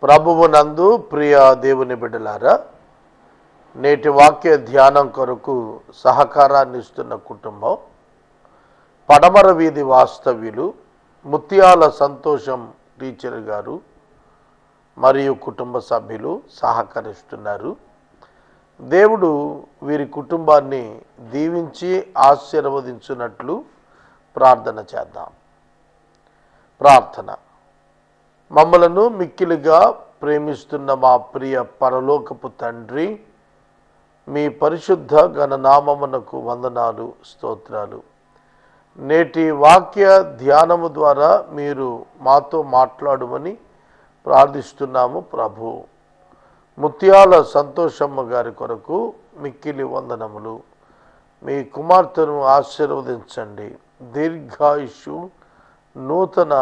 ప్రభువునందు ప్రియ దేవుని బిడ్డలారా, నేటి వాక్య ధ్యానం కొరకు సహకారాన్ని ఇస్తున్న కుటుంబం పడమర వీధి వాస్తవ్యులు ముత్యాల సంతోషం టీచర్ గారు మరియు కుటుంబ సభ్యులు సహకరిస్తున్నారు. దేవుడు వీరి కుటుంబాన్ని దీవించి ఆశీర్వదించున్నట్లు ప్రార్థన చేద్దాం. ప్రార్థన. మమ్మలను మిక్కిలిగా ప్రేమిస్తున్న మా ప్రియ పరలోకపు తండ్రి, మీ పరిశుద్ధ ఘననామమునకు వందనాలు, స్తోత్రాలు. నేటి వాక్య ధ్యానము ద్వారా మీరు మాతో మాట్లాడమని ప్రార్థిస్తున్నాము. ప్రభు, ముత్యాల సంతోషమ్మ గారి కొరకు మిక్కిలి వందనములు. మీ కుమార్తెను ఆశీర్వదించండి. దీర్ఘాయుషు, నూతన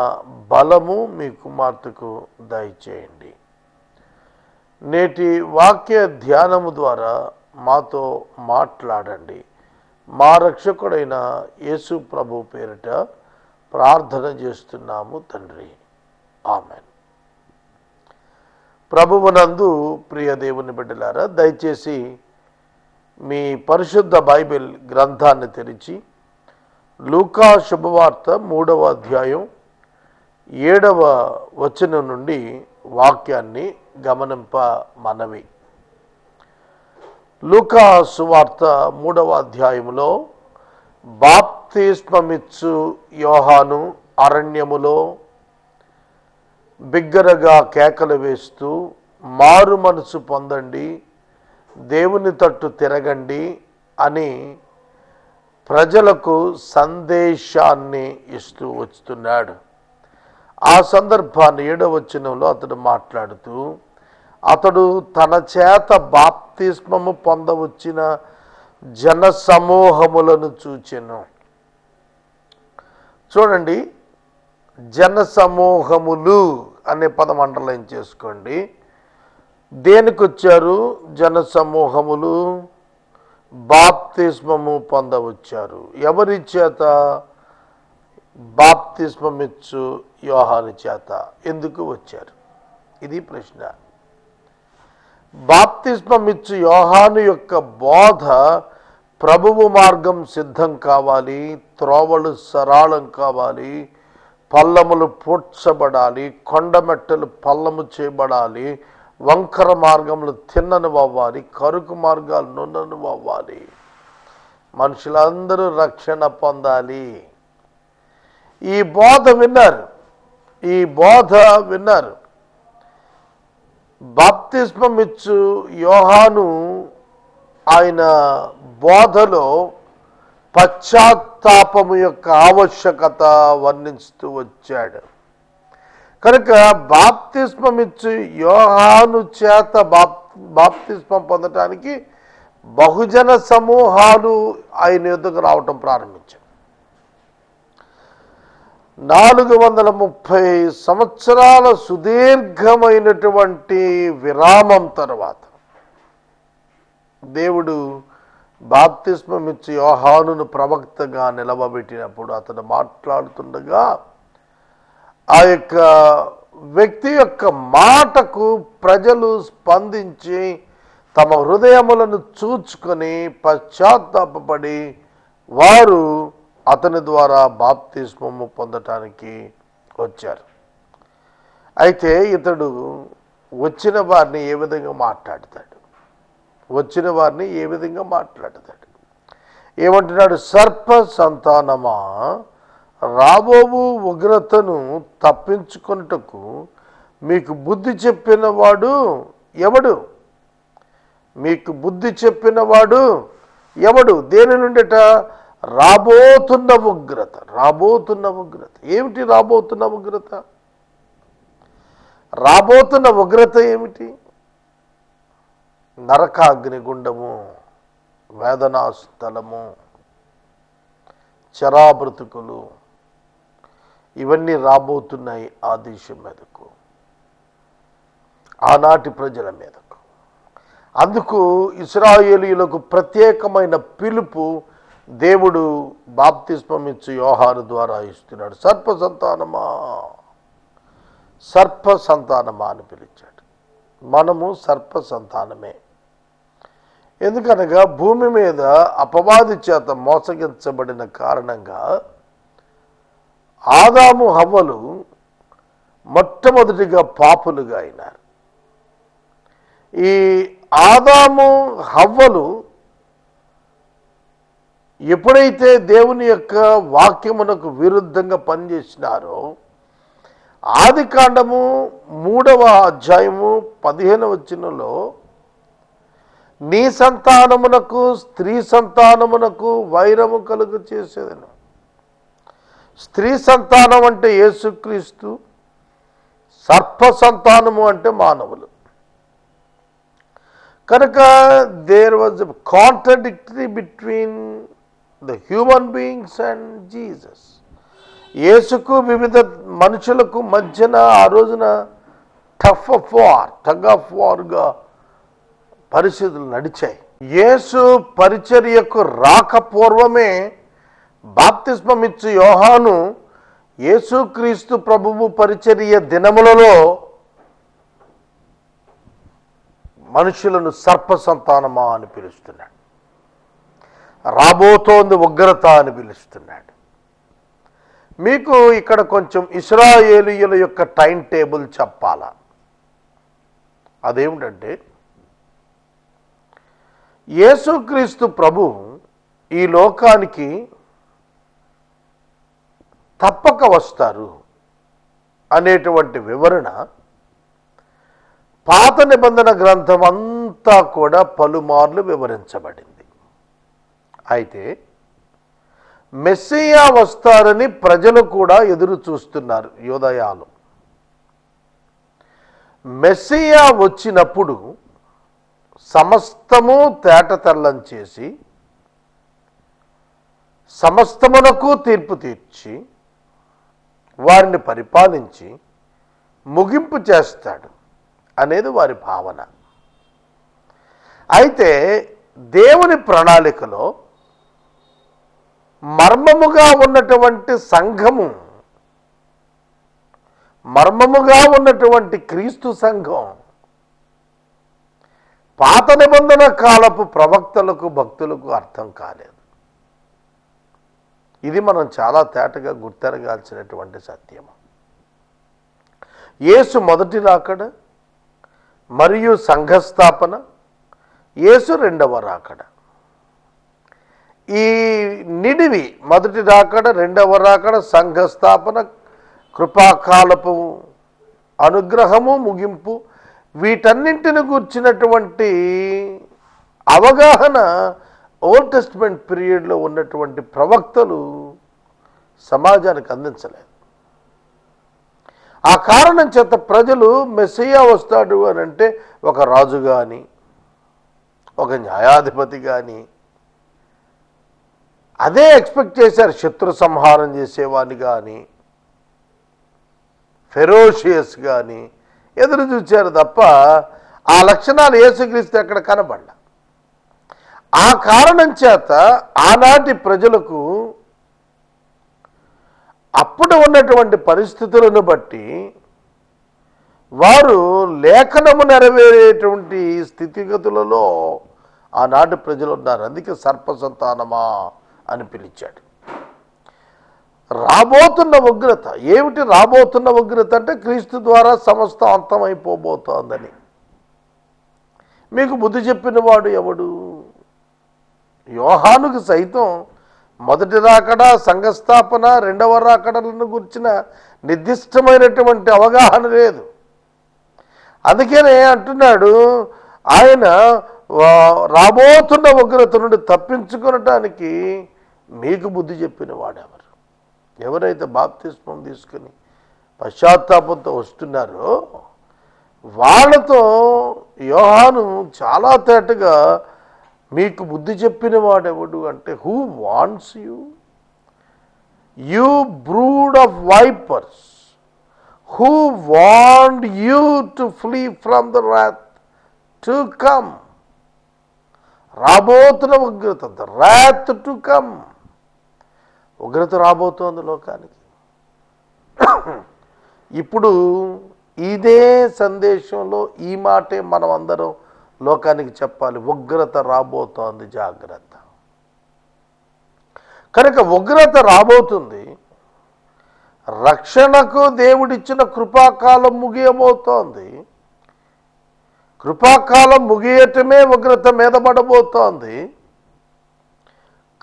బలము మీ కుమార్తెకు దయచేయండి. నేటి వాక్య ధ్యానము ద్వారా మాతో మాట్లాడండి. మా రక్షకుడైన యేసు ప్రభు పేరిట ప్రార్థన చేస్తున్నాము తండ్రి, ఆమెన్. ప్రభువునందు ప్రియ దేవుని బిడ్డలారా, దయచేసి మీ పరిశుద్ధ బైబిల్ గ్రంథాన్ని తెరిచి లూకా శుభవార్త 3వ అధ్యాయం 7వ వచనం నుండి వాక్యాన్ని గమనింప మనవి. లూకా సువార్త 3వ అధ్యాయంలో బాప్తిస్మమిచ్చు యోహాను అరణ్యములో బిగ్గరగా కేకలు వేస్తూ మారు మనసు పొందండి, దేవుని తట్టు తిరగండి అని ప్రజలకు సందేశాన్ని ఇస్తూ వస్తున్నాడు. ఆ సందర్భాన్ని 7వ వచనంలో అతడు మాట్లాడుతూ, అతడు తన చేత బాప్తిస్మము పొందవచ్చిన జన సమూహములను చూచెను. చూడండి, జన సమూహములు అనే పదం అండర్లైన్ చేసుకోండి. దేనికి వచ్చారు జన సమూహములు? బాప్తిస్మము పొందవచ్చారు. ఎవరి చేత? బాప్తిస్మమిచ్చు యోహాను చేత. ఎందుకు వచ్చారు? ఇది ప్రశ్న. బాప్తిస్మమిచ్చు యోహాను యొక్క బోధ ప్రభువు మార్గం సిద్ధం కావాలి, త్రోవలు సరళం కావాలి, పల్లములు పూడ్చబడాలి, కొండమెట్టలు పల్లము చేయబడాలి, వంకర మార్గములు తిన్నను అవ్వాలి, కరుకు మార్గాలు నున్నను అవ్వాలి, మనుషులందరూ రక్షణ పొందాలి. ఈ బోధ విన్నారు. బాప్తిస్మమిచ్చు యోహాను ఆయన బోధలో పశ్చాత్తాపము యొక్క ఆవశ్యకత వర్ణిస్తూ వచ్చాడు. కనుక బాప్తిస్మమిచ్చు యోహాను చేత బాప్తిస్మం పొందటానికి బహుజన సమూహాలు ఆయన ఎదుగు రావటం ప్రారంభించారు. 430 సంవత్సరాల సుదీర్ఘమైనటువంటి విరామం తర్వాత దేవుడు బాప్తిస్మమిచ్చి యోహానును ప్రవక్తగా నిలవబెట్టినప్పుడు అతను మాట్లాడుతుండగా ఆ యొక్క వ్యక్తి యొక్క మాటకు ప్రజలు స్పందించి తమ హృదయములను చూచుకొని పశ్చాత్తాపపడి వారు అతని ద్వారా బాప్తిస్మము పొందటానికి వచ్చారు. అయితే ఇతడు వచ్చిన వారిని ఏ విధంగా మాట్లాడతాడు? ఏమంటున్నాడు? సర్ప సంతానమా, రాబోవు ఉగ్రతను తప్పించుకొనుటకు మీకు బుద్ధి చెప్పినవాడు ఎవడు? దేని నుండిట? రాబోతున్న ఉగ్రత. ఏమిటి రాబోతున్న ఉగ్రత? ఏమిటి? నరకాగ్నిగుండము, వేదనాస్థలము, చరాబ్రతుకులు, ఇవన్నీ రాబోతున్నాయి ఆ దేశం మీదకు, ఆనాటి ప్రజల మీదకు. అందుకు ఇశ్రాయేలీయులకు ప్రత్యేకమైన పిలుపు దేవుడు బాప్తిస్మమిచ్చు యోహాను ద్వారా ఇస్తున్నాడు. సర్ప సంతానమా, సర్ప సంతానమా అని పిలిచాడు. మనము సర్ప సంతానమే. ఎందుకనగా భూమి మీద అపవాది చేత మోసగించబడిన కారణంగా ఆదాము హవ్వలు మొట్టమొదటిగా పాపులుగా అయినారు. ఈ ఆదాము హవ్వలు ఎప్పుడైతే దేవుని యొక్క వాక్యమునకు విరుద్ధంగా పనిచేసినారో, ఆదికాండము 3వ అధ్యాయము 15వ వచనంలో నీ సంతానమునకు స్త్రీ సంతానమునకు వైరము కలుగు చేసేదను. స్త్రీ సంతానం అంటే యేసుక్రీస్తు, సర్ప సంతానము అంటే మానవులు. కనుక there was a contradictory between the human beings and Jesus. యేసుకు వివిధ మనుషులకు మధ్యన ఆ రోజున టగ్ ఆఫ్ వార్గా పరిస్థితులు నడిచాయి. యేసు పరిచర్యకు రాకపూర్వమే బాప్తిస్మం ఇచ్చు యోహాను యేసుక్రీస్తు ప్రభువు పరిచర్య దినములలో మనుషులను సర్ప సంతానమా అని పిలుస్తున్నాడు. రాబోతోంది ఉగ్రత అని పిలుస్తున్నాడు. మీకు ఇక్కడ కొంచెం ఇశ్రాయేలీయుల యొక్క టైం టేబుల్ చెప్పాలా. అదేమిటంటే, యేసుక్రీస్తు ప్రభు ఈ లోకానికి తప్పక వస్తారు అనేటువంటి వివరణ పాత నిబంధన గ్రంథం అంతా కూడా పలుమార్లు వివరించబడింది. అయితే మెస్సియా వస్తారని ప్రజలు కూడా ఎదురు చూస్తున్నారు. యూదయాలు మెస్సియా వచ్చినప్పుడు సమస్తము తేటతెల్లం చేసి సమస్తమునకు తీర్పు తీర్చి వారిని పరిపాలించి ముగింపు చేస్తాడు అనేది వారి భావన. అయితే దేవుని ప్రణాళికలో మర్మముగా ఉన్నటువంటి సంఘము, మర్మముగా ఉన్నటువంటి క్రీస్తు సంఘం పాత నిబంధన కాలపు ప్రవక్తలకు భక్తులకు అర్థం కాలేదు. ఇది మనం చాలా తేటగా గుర్తెరగాల్సినటువంటి సత్యము. యేసు మొదటి రాకడ మరియు సంఘస్థాపన, యేసు రెండవ రాకడ. ఈ నిడివి మొదటి రాకడ, రెండవ రాకడ, సంఘస్థాపన, కృపాకాలపు అనుగ్రహము, ముగింపు, వీటన్నింటిని గూర్చినటువంటి అవగాహన ఓల్డ్ టెస్టిమెంట్ పీరియడ్లో ఉన్నటువంటి ప్రవక్తలు సమాజానికి అందించలేదు. ఆ కారణం చేత ప్రజలు మెస్సియా వస్తాడు అని అంటే ఒక రాజు కానీ, ఒక న్యాయాధిపతి కానీ అదే ఎక్స్పెక్ట్ చేశారు. శత్రు సంహారం చేసేవాడిని కానీ, ఫెరోషియస్ కానీ ఎదురు చూశారు తప్ప ఆ లక్షణాలు యేసుక్రీస్తు ఎక్కడ కనబడ్డా. ఆ కారణం చేత ఆనాటి ప్రజలకు అప్పుడు ఉన్నటువంటి పరిస్థితులను బట్టి వారు లేఖనము నెరవేరేటువంటి స్థితిగతులలో ఆనాటి ప్రజలు ఉన్నారు. అందుకే సర్ప సంతానమా అని పిలిచాడు. రాబోతున్న ఉగ్రత ఏమిటి? రాబోతున్న ఉగ్రత అంటే క్రీస్తు ద్వారా సమస్తం అంతమైపోబోతోందని. మీకు బుద్ధి చెప్పిన వాడు ఎవడు? యోహానుకు సైతం మొదటి రాకడ, సంఘస్థాపన, రెండవ రాకడలను గురించిన నిర్దిష్టమైనటువంటి అవగాహన లేదు. అందుకనే అంటున్నాడు ఆయన, రాబోతున్న ఉగ్రత నుండి తప్పించుకొనటానికి మీకు బుద్ధి చెప్పిన వాడెవరు? ఎవరైతే బాప్తిస్మం తీసుకుని పశ్చాత్తాపంతో వస్తున్నారో వాళ్ళతో యోహాను చాలా తేటగా మీకు బుద్ధి చెప్పిన వాడెవడు అంటే, who wants you, you brood of wipers, who want you to flea from the wrath to come. రాబోతున్న ఉగ్రత, ద wrath టు కమ్. ఉగ్రత రాబోతోంది లోకానికి. ఇప్పుడు ఇదే సందేశంలో ఈ మాటే మనం అందరం లోకానికి చెప్పాలి. ఉగ్రత రాబోతోంది, జాగ్రత్త. కనుక ఉగ్రత రాబోతుంది. రక్షణకు దేవుడిచ్చిన కృపాకాలం ముగియబోతోంది. కృపాకాలం ముగియటమే ఉగ్రత మీద పడబోతోంది.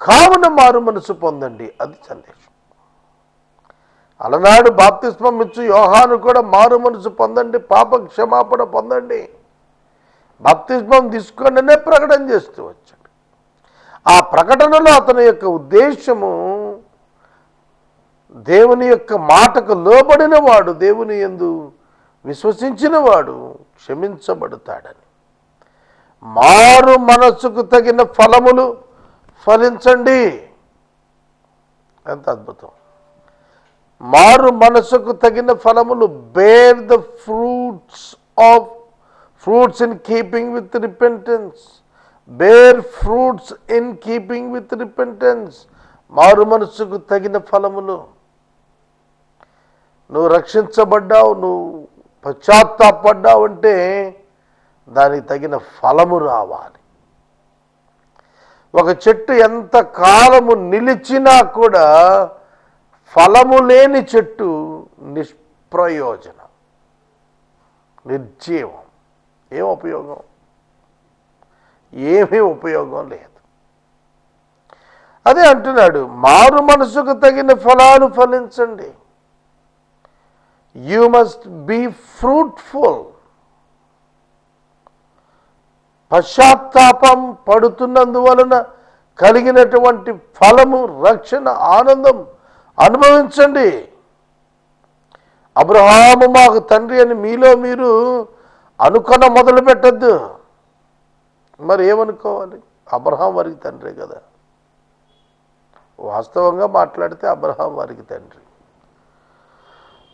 కావున మారు మనసు పొందండి, అది సందేశం. అలనాడు బాప్తిస్మం ఇచ్చు యోహాను కూడా మారు మనసు పొందండి, పాప క్షమాపణ పొందండి, బాప్తిస్మం తీసుకోండినే ప్రకటన చేస్తూ వచ్చాడు. ఆ ప్రకటనలో అతని యొక్క ఉద్దేశము దేవుని యొక్క మాటకు లోబడిన వాడు, దేవుని యందు విశ్వసించిన వాడు క్షమించబడతాడని. మారు మనసుకు తగిన ఫలములు ఫలించండి. ఎంత అద్భుతం! మారు మనసుకు తగిన ఫలములు, bear the fruits in keeping with repentance. Bear fruits in keeping with repentance. మారు మనసుకు తగిన ఫలములు. నువ్వు రక్షించబడ్డావు, నువ్వు పశ్చాత్తాపడ్డావు అంటే దానికి తగిన ఫలము రావాలి. ఒక చెట్టు ఎంత కాలము నిలిచినా కూడా ఫలము లేని చెట్టు నిష్ప్రయోజనం, నిర్జీవం. ఏం ఉపయోగం? ఏమీ ఉపయోగం లేదు. అదే అంటున్నాడు, మారు మనసుకు తగిన ఫలాలు ఫలించండి. You must be fruitful. పశ్చాత్తాపం పడుతున్నందువలన కలిగినటువంటి ఫలము, రక్షణ, ఆనందం అనుభవించండి. అబ్రహాము మాకు తండ్రి అని మీలో మీరు అనుకొన మొదలు పెట్టద్దు. మరి ఏమనుకోవాలి? అబ్రహాం వారికి తండ్రే కదా. వాస్తవంగా మాట్లాడితే అబ్రహాం వారికి తండ్రి.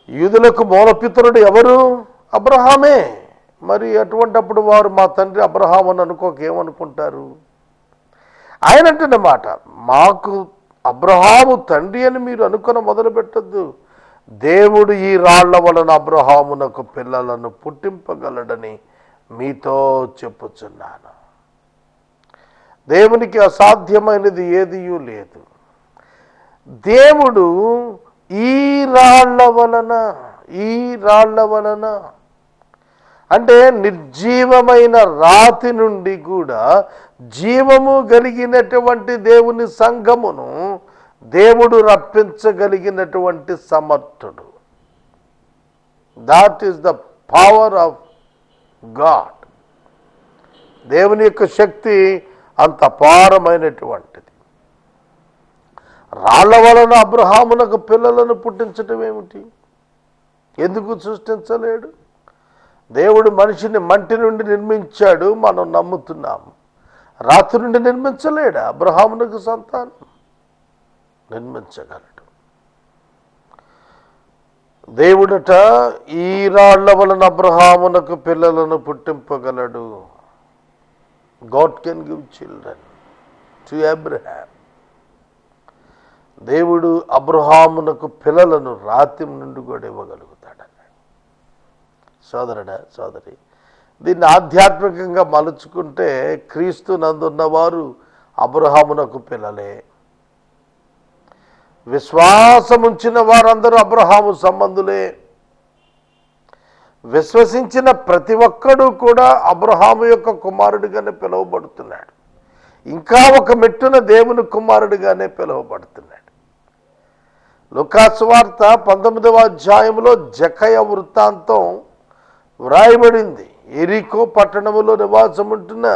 యూదులకు మూలపితరుడు ఎవరు? అబ్రహామే. మరి అటువంటప్పుడు వారు మా తండ్రి అబ్రహాం అని అనుకోక ఏమనుకుంటారు? ఆయన అంటున్నమాట, మాకు అబ్రహాము తండ్రి అని మీరు అనుకుని మొదలు పెట్టద్దు. దేవుడు ఈ రాళ్ల వలన అబ్రహామునకు పిల్లలను పుట్టింపగలడని మీతో చెప్పుచున్నాను. దేవునికి అసాధ్యమైనది ఏదియూ లేదు. దేవుడు ఈ రాళ్ల వలన అంటే నిర్జీవమైన రాతి నుండి కూడా జీవము కలిగినటువంటి దేవుని సంఘమును దేవుడు రప్పించగలిగినటువంటి సమర్థుడు. That is the power of God. దేవుని యొక్క శక్తి అంత అపారమైనటువంటిది. రాళ్ల వలన అబ్రహామునకు పిల్లలను పుట్టించటం ఏమిటి? ఎందుకు సృష్టించలేడు? దేవుడు మనిషిని మంటి నుండి నిర్మించాడు, మనం నమ్ముతున్నాము. రాతి నుండి నిర్మించలేడా? అబ్రహామునకు సంతానం నిర్మించగలడు. దేవుడట ఈ రాళ్ల వలన అబ్రహామునకు పిల్లలను పుట్టింపగలడు. God can give children to Abraham. దేవుడు అబ్రహామునకు పిల్లలను రాతి నుండి కూడా ఇవ్వగలుగుతాడన్నాడు. సోదరుడా, సోదరి, దీన్ని ఆధ్యాత్మికంగా మలుచుకుంటే క్రీస్తు నందున్నవారు అబ్రహామునకు పిల్లలే. విశ్వాసముంచిన వారందరూ అబ్రహాము సంబంధులే. విశ్వసించిన ప్రతి ఒక్కడూ కూడా అబ్రహాము యొక్క కుమారుడిగానే పిలువబడుతున్నాడు. ఇంకా ఒక మెట్టున దేవుని కుమారుడిగానే పిలువబడుతున్నాడు. లూకాసు వార్త 19వ అధ్యాయంలో జకయ వృత్తాంతం వ్రాయబడింది. ఎరికో పట్టణములో నివాసముంటున్న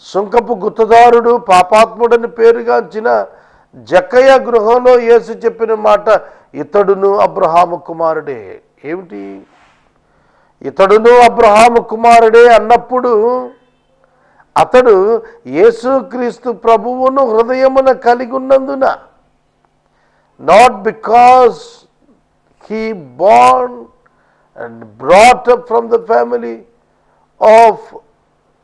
సుంకపు గుత్తదారుడు, పాపాత్ముడని పేరుగాంచిన జకయ గృహంలో యేసు చెప్పిన మాట, ఇతడును అబ్రహాము కుమారుడే. ఏమిటి? ఇతడును అబ్రహాము కుమారుడే అన్నప్పుడు అతడు యేసుక్రీస్తు ప్రభువును హృదయమున కలిగి ఉన్నందున, not because he Born and brought up from the family of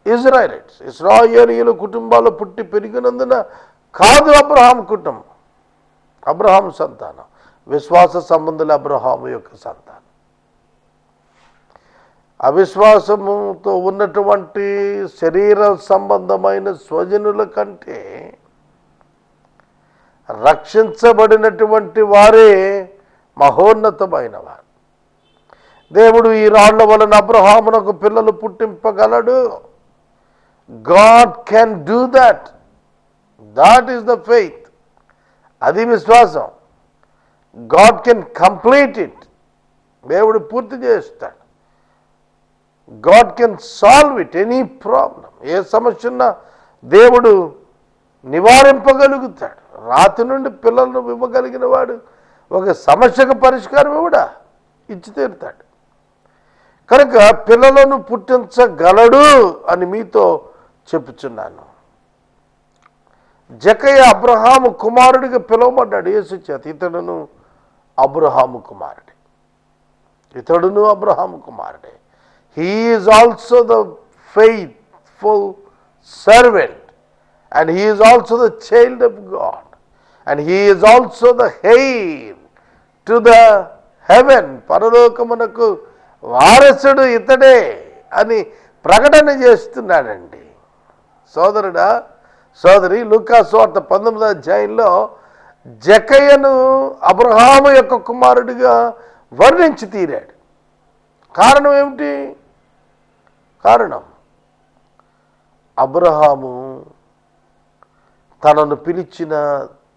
Israelites, ఇశ్రాయేలీయుల కుటుంబాల్లో పుట్టి పెరిగినందున కాదు. అబ్రహాం కుటుంబం, అబ్రహాం సంతానం, విశ్వాస సంబంధుల అబ్రహాము యొక్క సంతానం. అవిశ్వాసముతో ఉన్నటువంటి శరీర సంబంధమైన స్వజనుల కంటే రక్షించబడినటువంటి వారే మహోన్నతమైన వారు. దేవుడు ఈ రాళ్ల వలన అబ్రహామునకు పిల్లలు పుట్టింపగలడు. God can do that. That is the faith. అది విశ్వాసం. God can complete it. దేవుడు పూర్తి చేస్తాడు. God can solve it, any problem. ఏ సమస్య ఉన్నా దేవుడు నివారింపగలుగుతాడు. రాతి నుండి పిల్లలను ఇవ్వగలిగిన వాడు ఒక సమస్యకు పరిష్కారం ఇవ్వడా, ఇచ్చి తీరుతాడు. కనుక పిల్లలను పుట్టించగలడు అని మీతో చెప్పుచున్నాను. జకయ్య అబ్రహాము కుమారుడిగా పిలువబడ్డాడు యేసు చేత. ఇతడును అబ్రహాము కుమారుడే. He is also the faithful servant and he is also the child of God, and he is also the heir to the heaven. పరలోకమునకు వారసుడు ఇతడే అని ప్రకటన చేస్తున్నాడండి. సోదరుడా, సోదరి, లూకా సువార్త 19వ అధ్యాయంలో జకయ్యను అబ్రహాము యొక్క కుమారుడిగా వర్ణించి తీరాడు. కారణం ఏమిటి? కారణం అబ్రహాము తనను పిలిచిన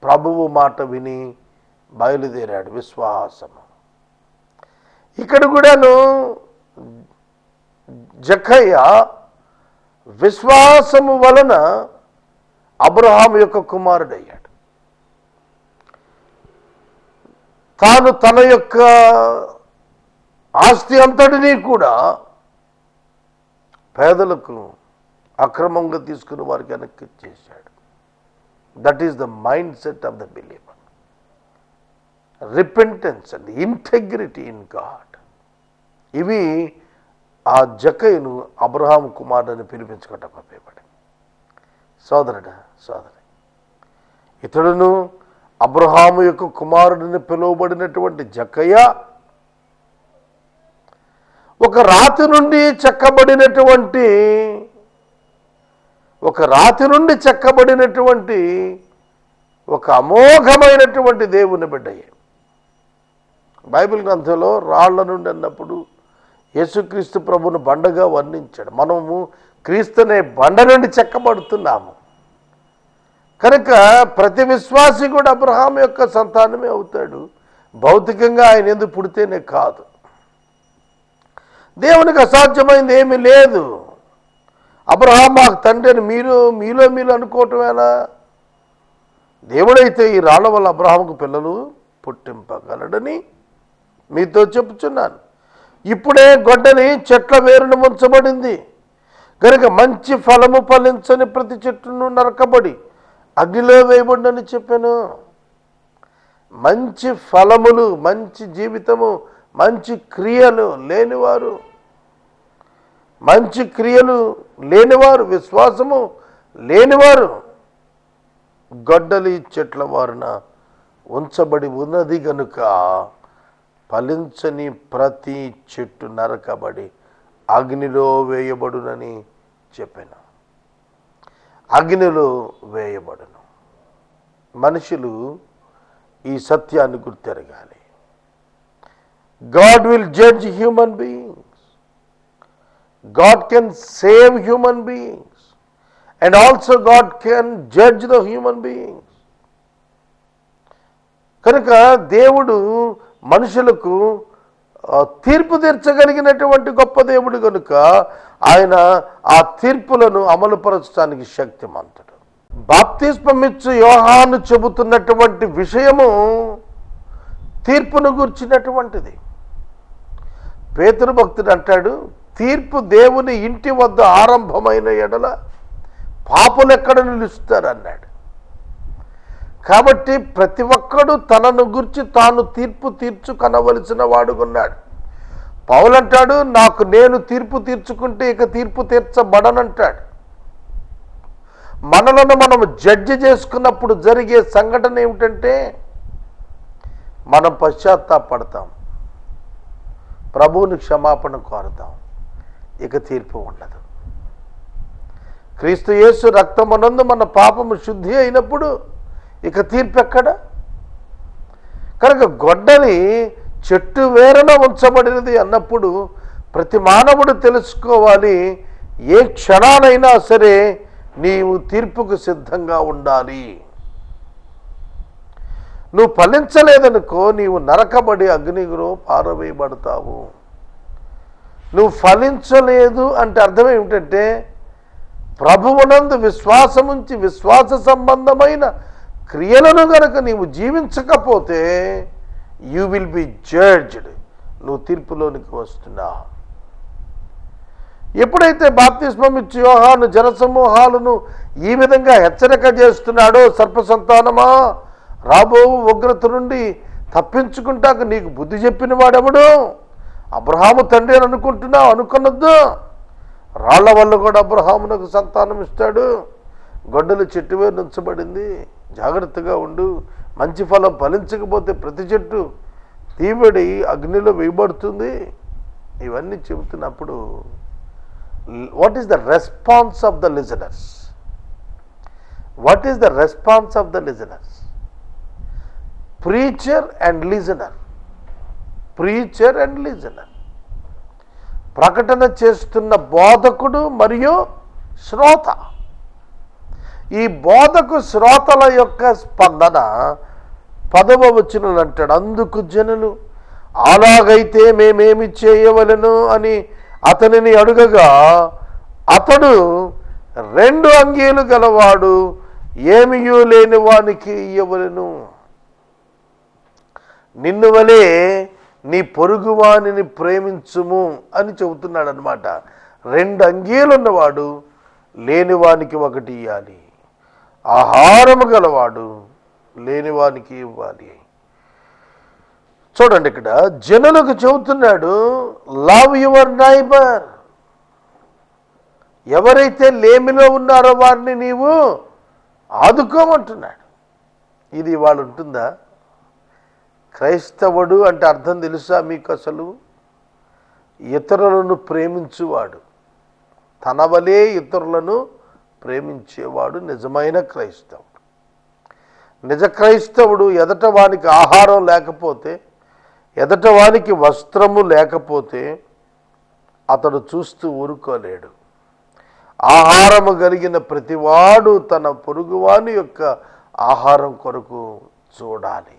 ప్రభువు మాట విని బయలుదేరాడు. విశ్వాసము. ఇక్కడ కూడాను జకయ్య విశ్వాసము వలన అబ్రహాము యొక్క కుమారుడయ్యాడు. తాను తన యొక్క ఆస్తి అంతటినీ కూడా పేదలకు అక్రమంగా తీసుకుని వారికి వెనక్కి ఇచ్చేశాడు. That is the mindset of the believer. Repentance and integrity in God. ఇవి ఆ జకయ్యను అబ్రహాము కుమారుడని పిలిపించుకోవటం ఉపయోగపడింది. సోదరుడా, సోదరి, ఇతడును అబ్రహాము యొక్క కుమారుడిని పిలువబడినటువంటి జకయ్య ఒక రాతి నుండి చెక్కబడినటువంటి ఒక అమోఘమైనటువంటి దేవుని బిడ్డయే. బైబిల్ గ్రంథంలో రాళ్ల నుండి అన్నప్పుడు యేసుక్రీస్తు ప్రభువును బండగా వర్ణించాడు. మనము క్రీస్తునే బండ నుండి చెక్కబడుతున్నాము. కనుక ప్రతి విశ్వాసి కూడా అబ్రహాం యొక్క సంతానమే అవుతాడు. భౌతికంగా ఆయన ఎందుకు పుడితేనే కాదు. దేవునికి అసాధ్యమైంది ఏమీ లేదు. అబ్రహాం మాకు తండ్రి అని మీలో అనుకోవటమేనా? దేవుడైతే ఈ రాళ్ల వల్ల అబ్రహాముకు పిల్లలు పుట్టింపగలడని మీతో చెప్పుచున్నాను. ఇప్పుడే గొడ్డలి చెట్ల వేరును ముంచబడింది కనుక మంచి ఫలము ఫలించని ప్రతి చెట్టును నరకబడి అగ్నిలో వేయబడినని చెప్పాను. మంచి ఫలములు, మంచి జీవితము, మంచి క్రియలు లేనివారు, విశ్వాసము లేనివారు గొడ్డలి చెట్ల వారున ఉంచబడి ఉన్నది గనుక ఫలించని ప్రతి చెట్టు నరకబడి అగ్నిలో వేయబడునని చెప్పాను. అగ్నిలో వేయబడును. మనుషులు ఈ సత్యాన్ని గుర్తెరగాలి. God will judge human beings. God can save human beings and also God can judge the human beings. కనుక దేవుడు మనుషులకు తీర్పు తీర్చగలిగినటువంటి గొప్ప దేవుడు కనుక ఆయన ఆ తీర్పులను అమలుపరచడానికి శక్తిమంతుడు. బాప్తిస్మమిచ్చు యోహాను చెబుతున్నటువంటి విషయము తీర్పును గుర్చినటువంటిది. పేతురు భక్తుడు అంటాడు, తీర్పు దేవుని ఇంటి వద్ద ఆరంభమైన ఎడల పాపులు ఎక్కడ నిలుస్తారన్నాడు. కాబట్టి ప్రతి ఒక్కడు తనను గురించి తాను తీర్పు తీర్చుకొనవలసిన వాడుకున్నాడు. పౌలంటాడు, నేను తీర్పు తీర్చుకుంటే ఇక తీర్పు తీర్చబడనంటాడు. మనలను మనం జడ్జి చేసుకున్నప్పుడు జరిగే సంఘటన ఏమిటంటే మనం పశ్చాత్తాపడతాం, ప్రభువుని క్షమాపణ కోరుతాం, ఇక తీర్పు ఉండదు. క్రీస్తు యేసు రక్తమునందు మన పాపము శుద్ధి అయినప్పుడు ఇక తీర్పు ఎక్కడ? కనుక గొడ్డలి చెట్టు వేరన ఉంచబడినది అన్నప్పుడు ప్రతి మానవుడు తెలుసుకోవాలి, ఏ క్షణానైనా సరే నీవు తీర్పుకు సిద్ధంగా ఉండాలి. నువ్వు ఫలించలేదనుకో నీవు నరకబడి అగ్నిలో పారవేయబడతావు. నువ్వు ఫలించలేదు అంటే అర్థం ఏమిటంటే, ప్రభువునందు విశ్వాసముంచి విశ్వాస సంబంధమైన క్రియలను గనక నీవు జీవించకపోతే యూ విల్ బి జడ్జ్డ్, నువ్వు తీర్పులోనికి వస్తున్నావు. ఎప్పుడైతే బాప్తిస్మం ఇచ్చి యోహాను జనసమూహాలను ఈ విధంగా హెచ్చరిక చేస్తున్నాడో, సర్ప సంతానమా రాబో ఉగ్రత నుండి తప్పించుకుంటాక నీకు బుద్ధి చెప్పిన వాడెవడు? అబ్రహాము తండ్రి అని అనుకుంటున్నావు, అనుకున్నద్దు. రాళ్ల వల్ల కూడా అబ్రహామునకు సంతానం ఇస్తాడు. గొడ్డలు చెట్టు వేరు నుంచబడింది, జాగ్రత్తగా ఉండు. మంచి ఫలం ఫలించకపోతే ప్రతి చెట్టు తీబడి అగ్నిలో వేయబడుతుంది. ఇవన్నీ చెబుతున్నప్పుడు what is the response of the listeners? What is the response of the listeners? Preacher and listener, preacher and listener. ప్రకటన చేస్తున్న బోధకుడు మరియు శ్రోత. ఈ బోధకు శ్రోతల యొక్క స్పందన 10వ వచనం అంటాడు, అందుకు జనులు అలాగైతే మేమేమి చేయవలెను అని అతనిని అడుగగా, అతడు 2 అంగీలు గలవాడు, ఏమియూ లేని వానికి ఇయ్యవలెను. నిన్ను వలే నీ పొరుగువానిని ప్రేమించుము అని చెబుతున్నాడు అనమాట. 2 అంగీలున్నవాడు లేనివానికి 1 ఇవ్వాలి, ఆహారము గలవాడు లేనివానికి ఇవ్వాలి. చూడండి, ఇక్కడ జనులకు చెబుతున్నాడు, లవ్ యువర్ నైబర్. ఎవరైతే లేమిలో ఉన్నారో వారిని నీవు ఆదుకోమంటున్నాడు. ఇది ఇవాళ ఉంటుందా? క్రైస్తవుడు అంటే అర్థం తెలుసా మీకు? అసలు ఇతరులను ప్రేమించువాడు, తన వలే ఇతరులను ప్రేమించేవాడు నిజమైన క్రైస్తవుడు. నిజ క్రైస్తవుడు ఎదట వానికి ఆహారం లేకపోతే, ఎదట వానికి వస్త్రము లేకపోతే అతడు చూస్తూ ఊరుకోలేడు. ఆహారము కలిగిన ప్రతివాడు తన పొరుగువాని యొక్క ఆహారం కొరకు చూడాలి.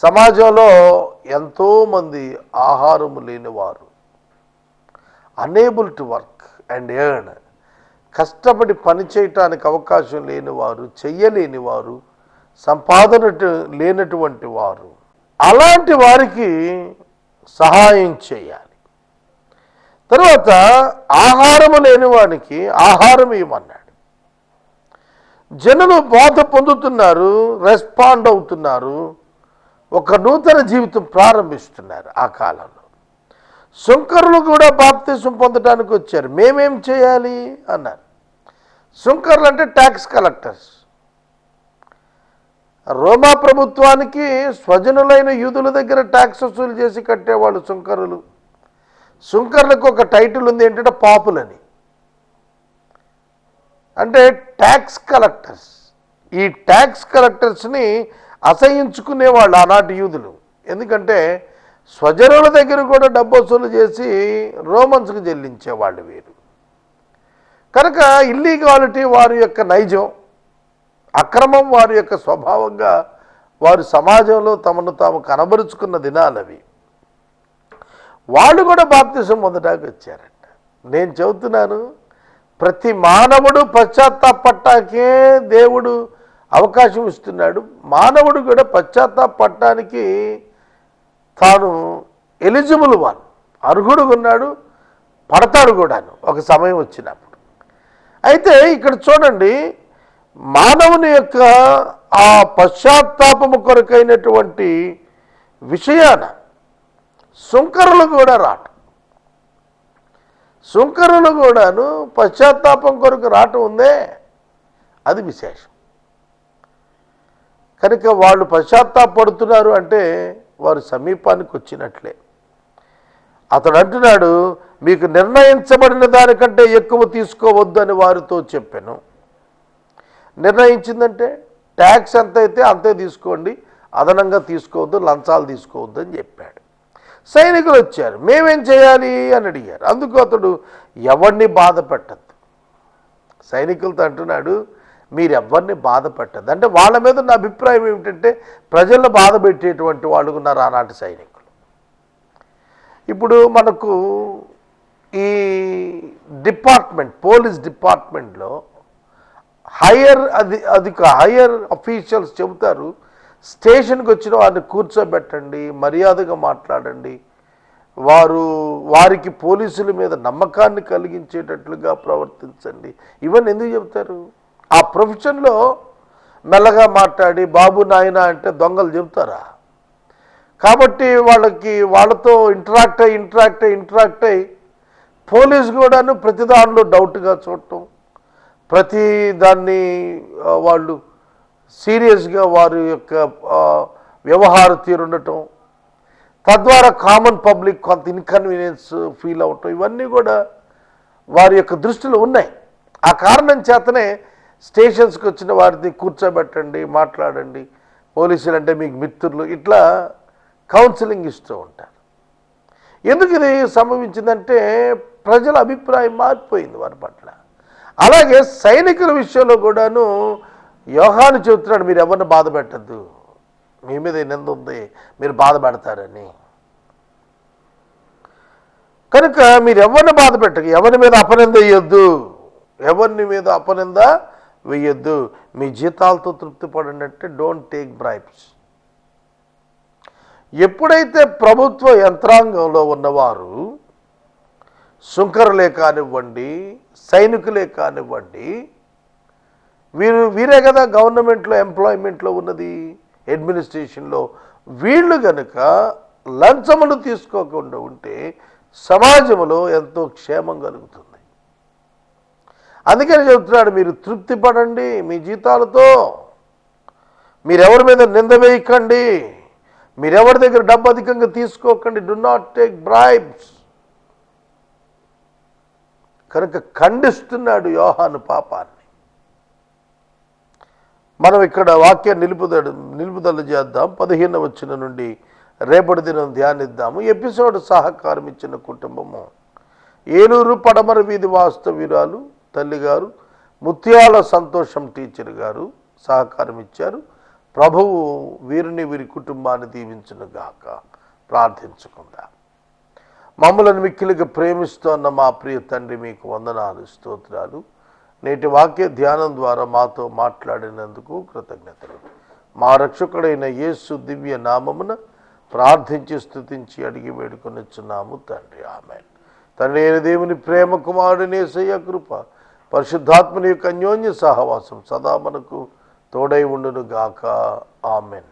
సమాజంలో ఎంతోమంది ఆహారము లేనివారు, unable to work and earn, కష్టపడి పని చేయటానికి అవకాశం లేనివారు, చెయ్యలేనివారు, సంపాదన లేనటువంటి వారు, అలాంటి వారికి సహాయం చేయాలి. తర్వాత ఆహారము లేని వానికి ఆహారం ఇవ్వమన్నాడు. జనులు బోధ పొందుతున్నారు, రెస్పాండ్ అవుతున్నారు, ఒక నూతన జీవితం ప్రారంభిస్తున్నారు. ఆ కాలంలో సుంకరులు కూడా బాప్తిసం పొందడానికి వచ్చారు. మేమేం చేయాలి అన్నారు. సుంకరులు అంటే ట్యాక్స్ కలెక్టర్స్. రోమా ప్రభుత్వానికి స్వజనులైన యూదుల దగ్గర ట్యాక్స్ వసూలు చేసి కట్టేవాళ్ళు సుంకరులు. సుంకరులకు ఒక టైటిల్ ఉంది, ఏంటంటే పాపులని, అంటే ట్యాక్స్ కలెక్టర్స్. ఈ ట్యాక్స్ కలెక్టర్స్ని అసహించుకునేవాళ్ళు ఆనాటి యూదులు. ఎందుకంటే స్వజనుల దగ్గర కూడా డబ్బు వసూలు చేసి రోమన్స్కి చెల్లించేవాళ్ళు వీరు. కనుక ఇల్లీగాలిటీ వారి యొక్క నైజం, అక్రమం వారి యొక్క స్వభావంగా వారు సమాజంలో తమను తాము కనబరుచుకున్న దినాలవి. వాళ్ళు కూడా బాప్తిసం పొందడానికి వచ్చారంట. నేను చెబుతున్నాను, ప్రతి మానవుడు పశ్చాత్తాపడటానికే దేవుడు అవకాశం ఇస్తున్నాడు. మానవుడు కూడా పశ్చాత్తాపడటానికి తాను ఎలిజిబుల్ వాడు, అర్హుడు ఉన్నాడు, పడతాడు కూడాను ఒక సమయం వచ్చినప్పుడు. అయితే ఇక్కడ చూడండి, మానవుని యొక్క ఆ పశ్చాత్తాపము కొరకైనటువంటి విషయాన సుంకరులు కూడా రావటం, సుంకరులు కూడాను పశ్చాత్తాపం కొరకు రావటం ఉందే, అది విశేషం. కనుక వాళ్ళు పశ్చాత్తాపడుతున్నారు అంటే వారు సమీపానికి వచ్చినట్లే. అతడు అంటున్నాడు, మీకు నిర్ణయించబడిన దానికంటే ఎక్కువ తీసుకోవద్దు అని వారితో చెప్పాను. నిర్ణయించిందంటే ట్యాక్స్ ఎంత అయితే అంతే తీసుకోండి, అదనంగా తీసుకోవద్దు, లంచాలు తీసుకోవద్దు అని చెప్పాడు. సైనికులు వచ్చారు, మేమేం చేయాలి అని అడిగారు. అందుకు అతడు, ఎవరిని బాధ పెట్టద్దు. సైనికులతో అంటున్నాడు, మీరు ఎవరిని బాధ పెట్టద్దు. అంటే వాళ్ళ మీద ఉన్న అభిప్రాయం ఏమిటంటే ప్రజలను బాధ పెట్టేటువంటి వాళ్ళు ఉన్నారు ఆనాటి సైనికులు. ఇప్పుడు మనకు ఈ డిపార్ట్మెంట్, పోలీస్ డిపార్ట్మెంట్లో హయ్యర్ అఫీషియల్స్ చెబుతారు, స్టేషన్కి వచ్చిన వారిని కూర్చోబెట్టండి, మర్యాదగా మాట్లాడండి, వారికి పోలీసుల మీద నమ్మకాన్ని కలిగించేటట్లుగా ప్రవర్తించండి. ఇవన్నీ ఎందుకు చెబుతారు? ఆ ప్రొఫెషన్లో మెల్లగా మాట్లాడి బాబు నాయన అంటే దొంగలు చెబుతారా? కాబట్టి వాళ్ళతో ఇంటరాక్ట్ అయ్యి పోలీసు కూడాను ప్రతి దానిలో డౌట్గా చూడటం, ప్రతి దాన్ని వాళ్ళు సీరియస్గా వారి యొక్క వ్యవహార తీరుండటం, తద్వారా కామన్ పబ్లిక్ కొంత ఇన్కన్వీనియన్స్ ఫీల్ అవటం, ఇవన్నీ కూడా వారి యొక్క దృష్టిలో ఉన్నాయి. ఆ కారణం చేతనే స్టేషన్స్కి వచ్చిన వారిని కూర్చోబెట్టండి, మాట్లాడండి, పోలీసులు అంటే మీకు మిత్రులు, ఇట్లా కౌన్సిలింగ్ ఇస్తూ ఉంటారు. ఎందుకు ఇది సంభవించిందంటే ప్రజల అభిప్రాయం మారిపోయింది వారి పట్ల. అలాగే సైనికుల విషయంలో కూడాను యోహాను చెబుతున్నాడు, మీరు ఎవరిని బాధ పెట్టద్దు, మీ మీద నింద ఉంది, మీరు బాధ పెడతారని. కనుక మీరు ఎవరిని బాధ పెట్టక, ఎవరి మీద అపనింద వేయొద్దు, ఎవరిని మీద అపనింద వేయొద్దు, మీ జీతాలతో తృప్తి పడండి. అంటే డోంట్ టేక్ బ్రైబ్స్. ఎప్పుడైతే ప్రభుత్వ యంత్రాంగంలో ఉన్నవారు, సుంకరులే కానివ్వండి, సైనికులే కానివ్వండి, వీరే కదా గవర్నమెంట్లో ఎంప్లాయ్మెంట్లో ఉన్నది, అడ్మినిస్ట్రేషన్లో, వీళ్ళు కనుక లంచములు తీసుకోకుండా ఉంటే సమాజంలో ఎంతో క్షేమం కలుగుతుంది. అందుకని చెబుతున్నాడు, మీరు తృప్తి పడండి మీ జీతాలతో, మీరెవరి మీద నింద వేయకండి, మీరెవరి దగ్గర డబ్బు అధికంగా తీసుకోకండి, డు నాట్ టేక్ బ్రైబ్స్. కనుక ఖండిస్తున్నాడు యోహాను పాపాన్ని. మనం ఇక్కడ వాక్యాన్ని నిలుపుదల చేద్దాం. 15వ వచనం నుండి రేపటి దినం ధ్యానిద్దాము. ఎపిసోడ్ సహకారం ఇచ్చిన కుటుంబము ఏలూరు పడమర వీధి వాస్తవ్యురాలు తల్లిగారు ముత్యాల సంతోషం టీచర్ గారు సహకారం ఇచ్చారు. ప్రభువు వీరిని వీరి కుటుంబాన్ని దీవించునుగాక. ప్రార్థించుకుందాం. మమ్మలను మిక్కిలిగా ప్రేమిస్తోన్న మా ప్రియ తండ్రి, మీకు వందనాలు, స్తోత్రాలు. నేటి వాక్య ధ్యానం ద్వారా మాతో మాట్లాడినందుకు కృతజ్ఞతలు. మా రక్షకుడైన యేసు దివ్య నామమున ప్రార్థించి స్తుతించి అడిగి వేడుకొనిచున్నాము తండ్రి, ఆమేన్. తండ్రి అయిన దేవుని ప్రేమ, కుమారుని యేసయ్య కృప, పరిశుద్ధాత్మని యొక్క అన్యోన్య సహవాసం సదా మనకు తోడై ఉండును గాక. ఆమేన్.